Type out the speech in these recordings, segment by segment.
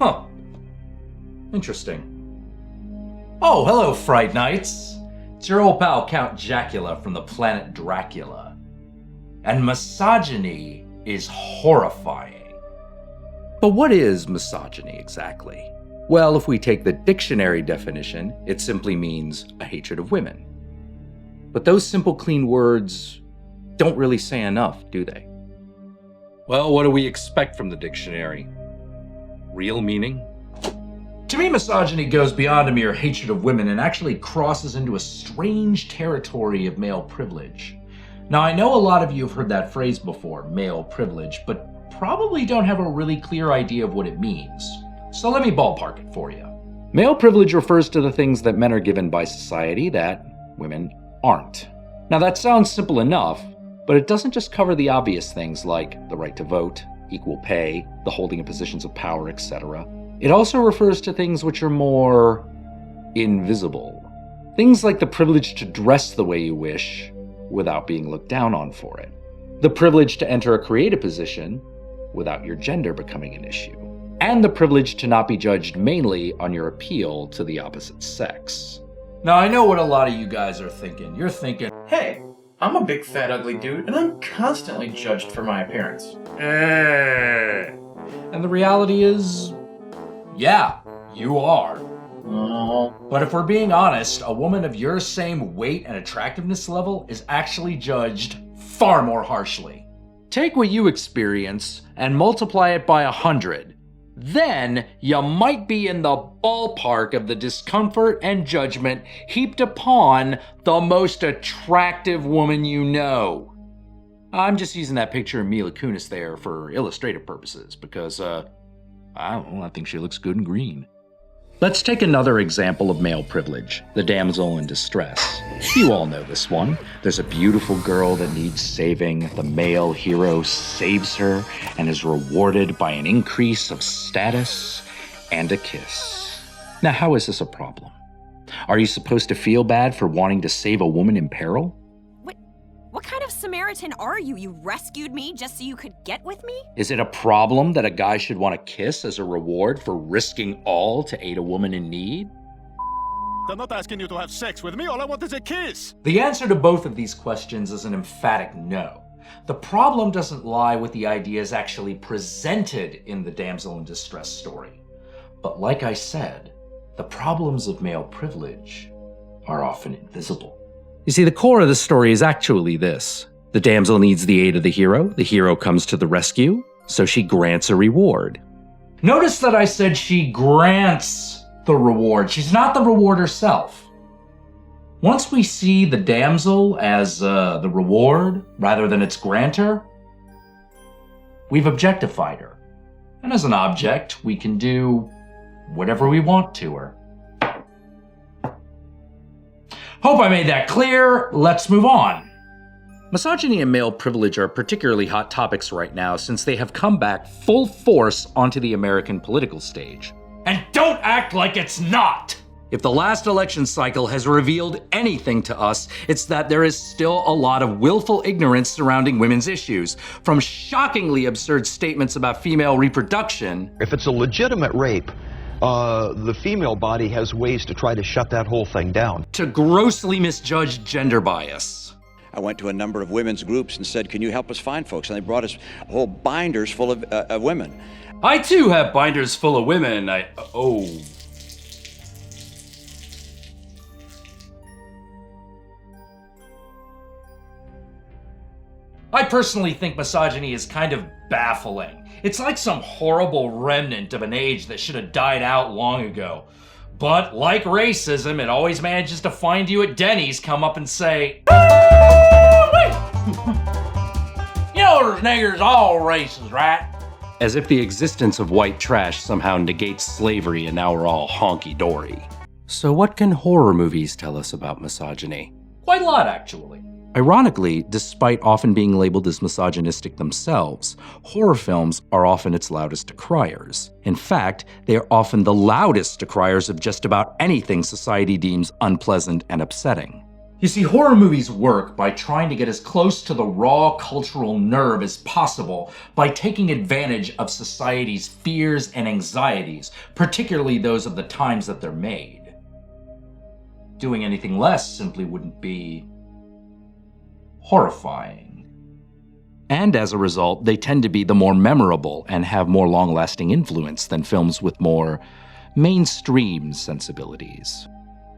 Huh. Interesting. Oh, hello, Fright Nights. It's your old pal Count Jackula from the planet Dracula. And misogyny is horrifying. But what is misogyny exactly? Well, if we take the dictionary definition, it simply means a hatred of women. But those simple, clean words don't really say enough, do they? Well, what do we expect from the dictionary? Real meaning? To me, misogyny goes beyond a mere hatred of women and actually crosses into a strange territory of male privilege. Now, I know a lot of you have heard that phrase before, male privilege, but probably don't have a really clear idea of what it means. So let me ballpark it for you. Male privilege refers to the things that men are given by society that women aren't. Now, that sounds simple enough, but it doesn't just cover the obvious things like the right to vote, equal pay, the holding of positions of power, etc. It also refers to things which are more invisible. Things like the privilege to dress the way you wish without being looked down on for it. The privilege to enter a creative position without your gender becoming an issue. And the privilege to not be judged mainly on your appeal to the opposite sex. Now, I know what a lot of you guys are thinking. You're thinking, Hey, I'm a big fat ugly dude, and I'm constantly judged for my appearance. and the reality is, yeah, you are. But if we're being honest, a woman of your same weight and attractiveness level is actually judged far more harshly. Take what you experience and multiply it by 100. Then you might be in the ballpark of the discomfort and judgment heaped upon the most attractive woman you know. I'm just using that picture of Mila Kunis there for illustrative purposes because, I don't know, I think she looks good in green. Let's take another example of male privilege, the damsel in distress. You all know this one. There's a beautiful girl that needs saving. The male hero saves her and is rewarded by an increase of status and a kiss. Now, how is this a problem? Are you supposed to feel bad for wanting to save a woman in peril? What kind of Samaritan are you? You rescued me just so you could get with me? Is it a problem that a guy should want to kiss as a reward for risking all to aid a woman in need? I'm not asking you to have sex with me. All I want is a kiss. The answer to both of these questions is an emphatic no. The problem doesn't lie with the ideas actually presented in the damsel in distress story. But like I said, the problems of male privilege are often invisible. You see, the core of the story is actually this. The damsel needs the aid of the hero comes to the rescue, so she grants a reward. Notice that I said she grants the reward. She's not the reward herself. Once we see the damsel as the reward rather than its grantor, we've objectified her. And as an object, we can do whatever we want to her. Hope I made that clear. Let's move on. Misogyny and male privilege are particularly hot topics right now since they have come back full force onto the American political stage. And don't act like it's not! If the last election cycle has revealed anything to us, it's that there is still a lot of willful ignorance surrounding women's issues, from shockingly absurd statements about female reproduction. If it's a legitimate rape, the female body has ways to try to shut that whole thing down. To grossly misjudged gender bias. I went to a number of women's groups and said, can you help us find folks? And they brought us whole binders full of women. I too have binders full of women. I personally think misogyny is kind of baffling. It's like some horrible remnant of an age that should have died out long ago. But like racism, it always manages to find you at Denny's, come up and say, you know there's niggers all races, right? As if the existence of white trash somehow negates slavery and now we're all honky-dory. So what can horror movies tell us about misogyny? Quite a lot, actually. Ironically, despite often being labeled as misogynistic themselves, horror films are often its loudest decriers. In fact, they are often the loudest decriers of just about anything society deems unpleasant and upsetting. You see, horror movies work by trying to get as close to the raw cultural nerve as possible by taking advantage of society's fears and anxieties, particularly those of the times that they're made. Doing anything less simply wouldn't be horrifying. And as a result, they tend to be the more memorable and have more long-lasting influence than films with more mainstream sensibilities.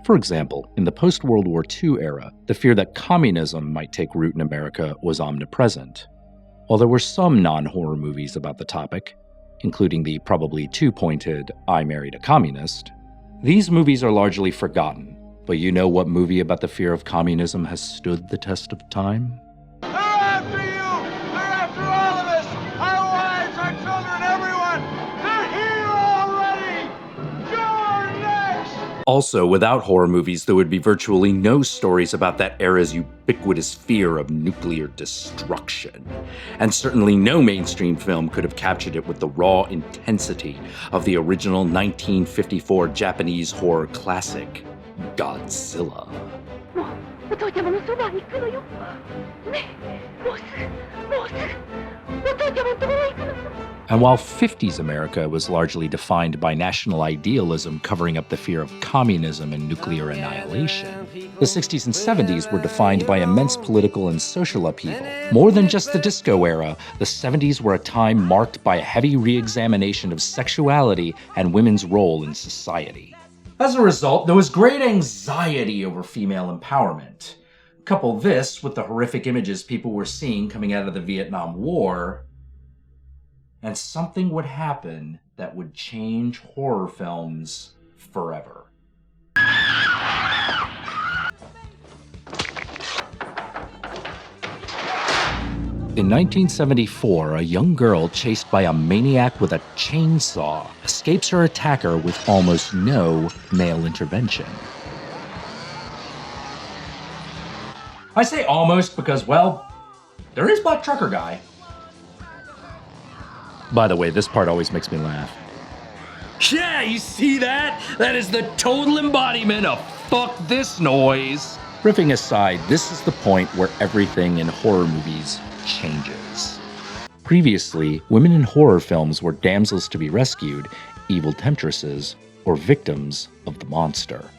For example, in the post-World War II era, the fear that communism might take root in America was omnipresent. While there were some non-horror movies about the topic, including the probably too-pointed I Married a Communist, these movies are largely forgotten. But you know what movie about the fear of communism has stood the test of time? They're after you! They're after all of us! Our wives, our children, everyone! They're here already! You're next! Also, without horror movies, there would be virtually no stories about that era's ubiquitous fear of nuclear destruction. And certainly no mainstream film could have captured it with the raw intensity of the original 1954 Japanese horror classic, Godzilla. And while 50s America was largely defined by national idealism covering up the fear of communism and nuclear annihilation, the 60s and 70s were defined by immense political and social upheaval. More than just the disco era, the 70s were a time marked by a heavy re-examination of sexuality and women's role in society. As a result, there was great anxiety over female empowerment. Couple this with the horrific images people were seeing coming out of the Vietnam War, and something would happen that would change horror films forever. In 1974, a young girl chased by a maniac with a chainsaw escapes her attacker with almost no male intervention. I say almost because, well, there is Black Trucker Guy. By the way, this part always makes me laugh. Yeah, you see that? That is the total embodiment of fuck this noise. Riffing aside, this is the point where everything in horror movies changes. Previously, women in horror films were damsels to be rescued, evil temptresses, or victims of the monster.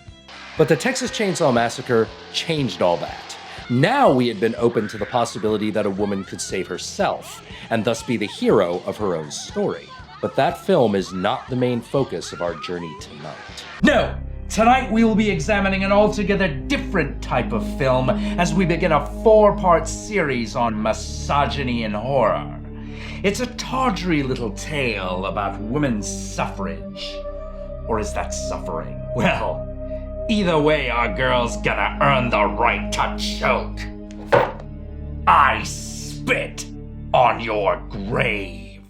But the Texas Chainsaw Massacre changed all that. Now we had been open to the possibility that a woman could save herself, and thus be the hero of her own story. But that film is not the main focus of our journey tonight. No! Tonight we will be examining an altogether different type of film as we begin a 4-part series on misogyny and horror. It's a tawdry little tale about women's suffrage. Or is that suffering? Well, either way, our girl's gonna earn the right to choke. I spit on your grave.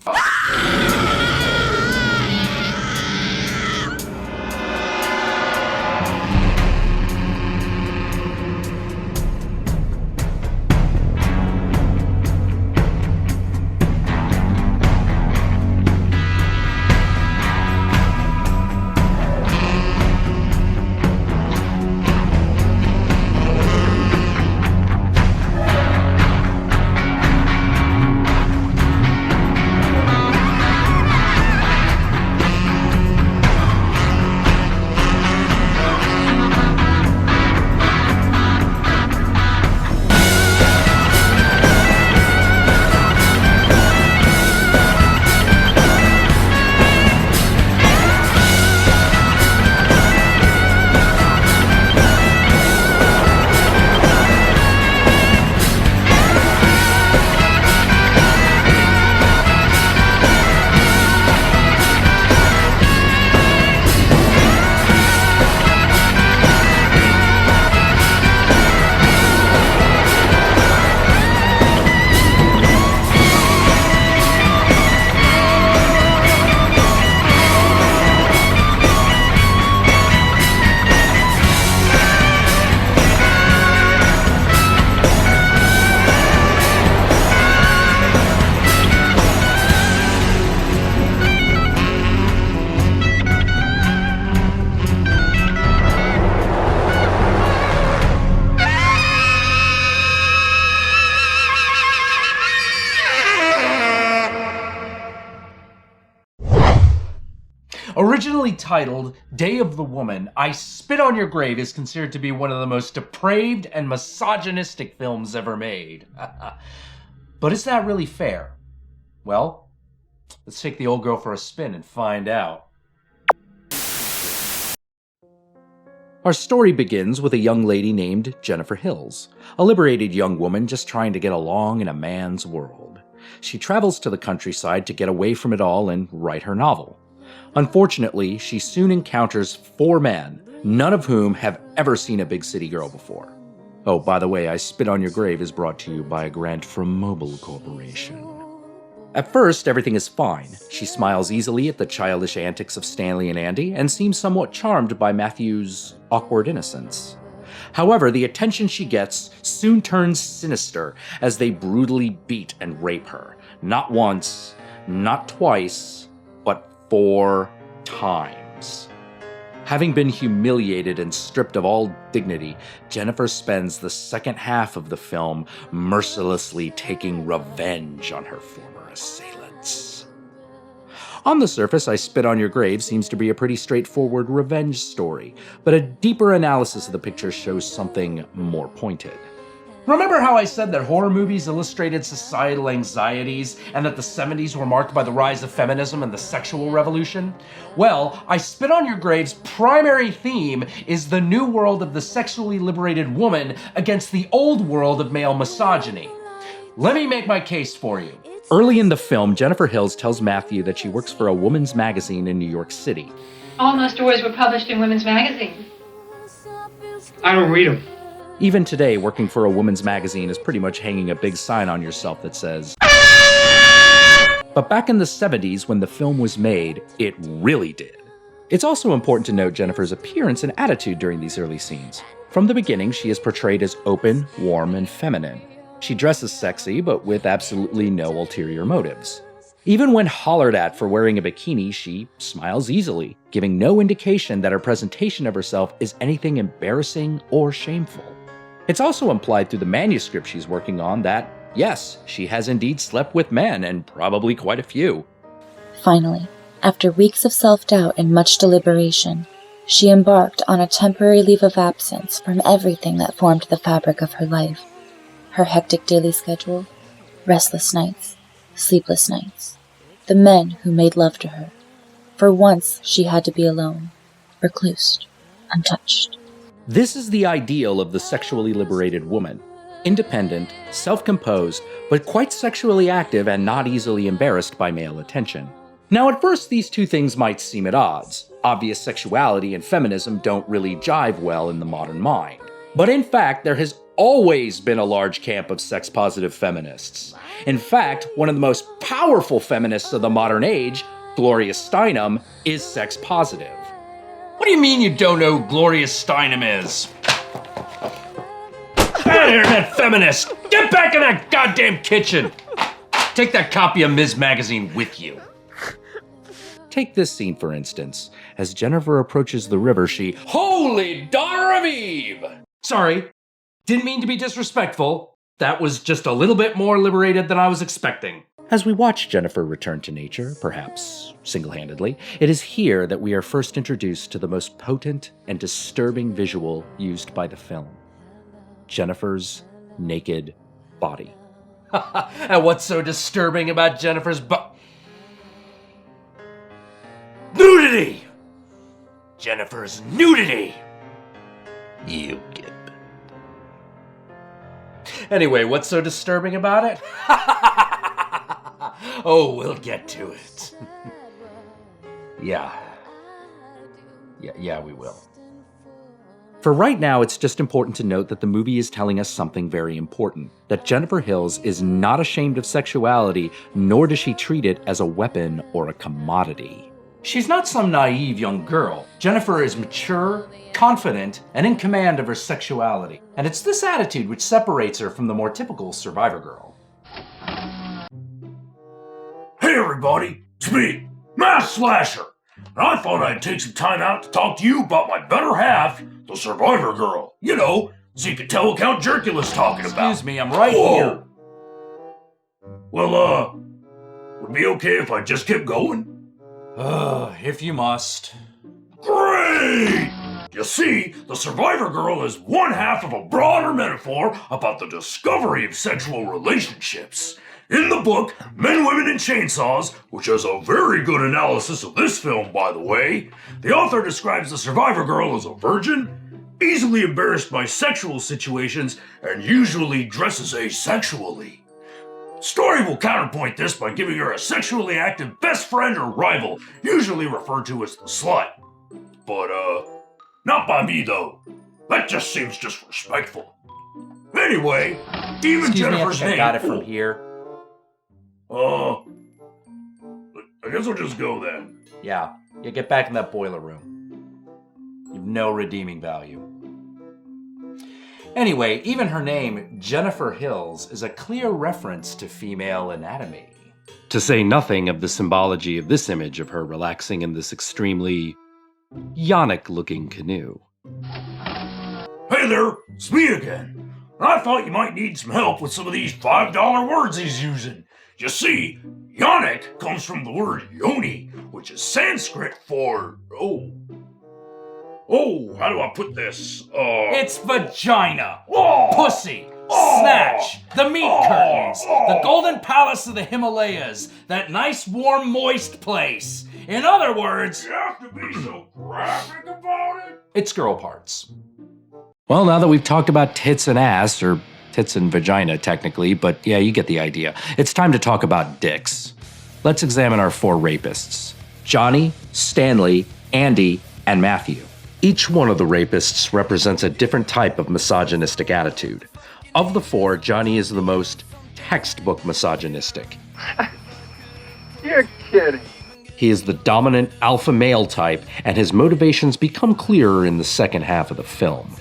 Originally titled Day of the Woman, I Spit on Your Grave is considered to be one of the most depraved and misogynistic films ever made. But is that really fair? Well, let's take the old girl for a spin and find out. Our story begins with a young lady named Jennifer Hills, a liberated young woman just trying to get along in a man's world. She travels to the countryside to get away from it all and write her novel. Unfortunately, she soon encounters 4 men, none of whom have ever seen a big city girl before. Oh, by the way, I Spit on Your Grave is brought to you by a grant from Mobile Corporation. At first, everything is fine. She smiles easily at the childish antics of Stanley and Andy and seems somewhat charmed by Matthew's awkward innocence. However, the attention she gets soon turns sinister as they brutally beat and rape her. Not once, not twice, but 4 times. Having been humiliated and stripped of all dignity, Jennifer spends the second half of the film mercilessly taking revenge on her former assailants. On the surface, I Spit on Your Grave seems to be a pretty straightforward revenge story, but a deeper analysis of the picture shows something more pointed. Remember how I said that horror movies illustrated societal anxieties and that the 70s were marked by the rise of feminism and the sexual revolution? Well, I Spit on Your Grave's primary theme is the new world of the sexually liberated woman against the old world of male misogyny. Let me make my case for you. Early in the film, Jennifer Hills tells Matthew that she works for a women's magazine in New York City. All my stories were published in women's magazines. I don't read them. Even today, working for a women's magazine is pretty much hanging a big sign on yourself that says, but back in the 70s when the film was made, it really did. It's also important to note Jennifer's appearance and attitude during these early scenes. From the beginning, she is portrayed as open, warm, and feminine. She dresses sexy, but with absolutely no ulterior motives. Even when hollered at for wearing a bikini, she smiles easily, giving no indication that her presentation of herself is anything embarrassing or shameful. It's also implied through the manuscript she's working on that, yes, she has indeed slept with men, and probably quite a few. Finally, after weeks of self-doubt and much deliberation, she embarked on a temporary leave of absence from everything that formed the fabric of her life. Her hectic daily schedule, restless nights, sleepless nights, the men who made love to her. For once, she had to be alone, reclused, untouched. This is the ideal of the sexually liberated woman. Independent, self-composed, but quite sexually active and not easily embarrassed by male attention. Now, at first, these two things might seem at odds. Obvious sexuality and feminism don't really jive well in the modern mind. But in fact, there has always been a large camp of sex-positive feminists. In fact, one of the most powerful feminists of the modern age, Gloria Steinem, is sex-positive. What do you mean you don't know who Gloria Steinem is? Out of here, that feminist! Get back in that goddamn kitchen! Take that copy of Ms. Magazine with you. Take this scene, for instance. As Jennifer approaches the river, she, Holy Daughter of Eve! Sorry, didn't mean to be disrespectful. That was just a little bit more liberated than I was expecting. As we watch Jennifer return to nature, perhaps single-handedly, it is here that we are first introduced to the most potent and disturbing visual used by the film. Jennifer's naked body. And what's so disturbing about Jennifer's nudity! Jennifer's nudity! You Gibb. Anyway, what's so disturbing about it? Oh, we'll get to it. Yeah, we will. For right now, it's just important to note that the movie is telling us something very important. That Jennifer Hills is not ashamed of sexuality, nor does she treat it as a weapon or a commodity. She's not some naive young girl. Jennifer is mature, confident, and in command of her sexuality. And it's this attitude which separates her from the more typical survivor girl. Hey everybody, it's me, Mass Slasher. And I thought I'd take some time out to talk to you about my better half, the survivor girl. You know, so you can tell what Count Jackula's talking about. Excuse me, I'm right here. Well, would it be okay if I just kept going? If you must. Great! You see, the survivor girl is one half of a broader metaphor about the discovery of sexual relationships. In the book, Men, Women, and Chainsaws, which has a very good analysis of this film, by the way, the author describes the survivor girl as a virgin, easily embarrassed by sexual situations, and usually dresses asexually. Story will counterpoint this by giving her a sexually active best friend or rival, usually referred to as the slut. But, not by me, though. That just seems disrespectful. Anyway, even Jennifer's name... I got it from here. I guess I'll just go then. Yeah, you get back in that boiler room. You've no redeeming value. Anyway, even her name, Jennifer Hills, is a clear reference to female anatomy. To say nothing of the symbology of this image of her relaxing in this extremely yonic-looking canoe. Hey there, it's me again. I thought you might need some help with some of these $5 words he's using. You see, yonic comes from the word yoni, which is Sanskrit for, how do I put this? It's vagina, Oh! pussy, snatch, the meat curtains, the golden palace of the Himalayas, that nice, warm, moist place. In other words... You have to be so graphic about it? It's girl parts. Well, now that we've talked about tits and ass, or tits and vagina, technically, but yeah, you get the idea. It's time to talk about dicks. Let's examine our 4 rapists. Johnny, Stanley, Andy, and Matthew. Each one of the rapists represents a different type of misogynistic attitude. Of the 4, Johnny is the most textbook misogynistic. You're kidding. He is the dominant alpha male type, and his motivations become clearer in the second half of the film.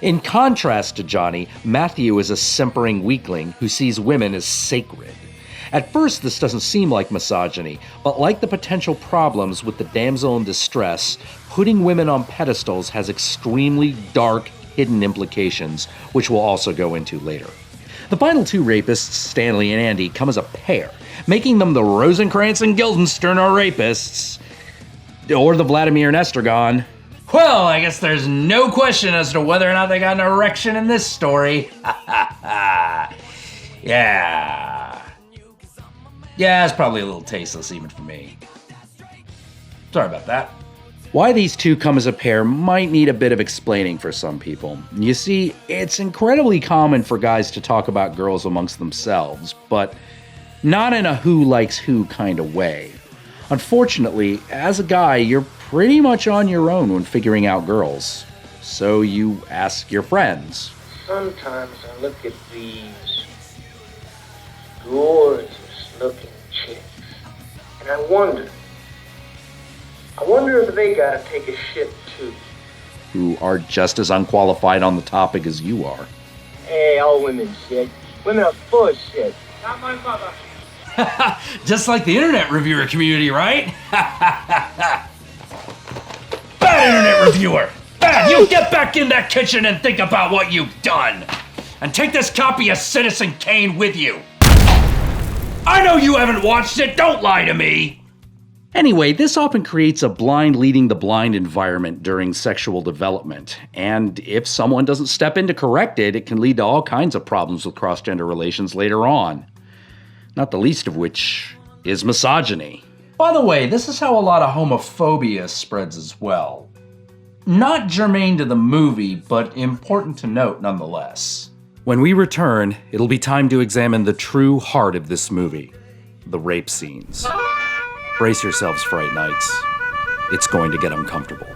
In contrast to Johnny, Matthew is a simpering weakling who sees women as sacred. At first, this doesn't seem like misogyny, but like the potential problems with the damsel in distress, putting women on pedestals has extremely dark, hidden implications, which we'll also go into later. The final 2 rapists, Stanley and Andy, come as a pair, making them the Rosencrantz and Guildenstern are rapists, or the Vladimir and Estragon. Well, I guess there's no question as to whether or not they got an erection in this story. Yeah, it's probably a little tasteless even for me. Sorry about that. Why these two come as a pair might need a bit of explaining for some people. You see, it's incredibly common for guys to talk about girls amongst themselves, but not in a who likes who kind of way. Unfortunately, as a guy, you're pretty much on your own when figuring out girls. So you ask your friends. Sometimes I look at these gorgeous looking chicks, and I wonder if they gotta take a shit too. Who are just as unqualified on the topic as you are. Hey, all women shit. Women are full of shit. Not my mother. Just like the internet reviewer community, right? Bad internet reviewer! Bad! You get back in that kitchen and think about what you've done! And take this copy of Citizen Kane with you! I know you haven't watched it, don't lie to me! Anyway, this often creates a blind leading the blind environment during sexual development, and if someone doesn't step in to correct it, it can lead to all kinds of problems with cross-gender relations later on. Not the least of which is misogyny. By the way, this is how a lot of homophobia spreads as well. Not germane to the movie, but important to note nonetheless. When we return, it'll be time to examine the true heart of this movie, the rape scenes. Brace yourselves, Fright Nights. It's going to get uncomfortable.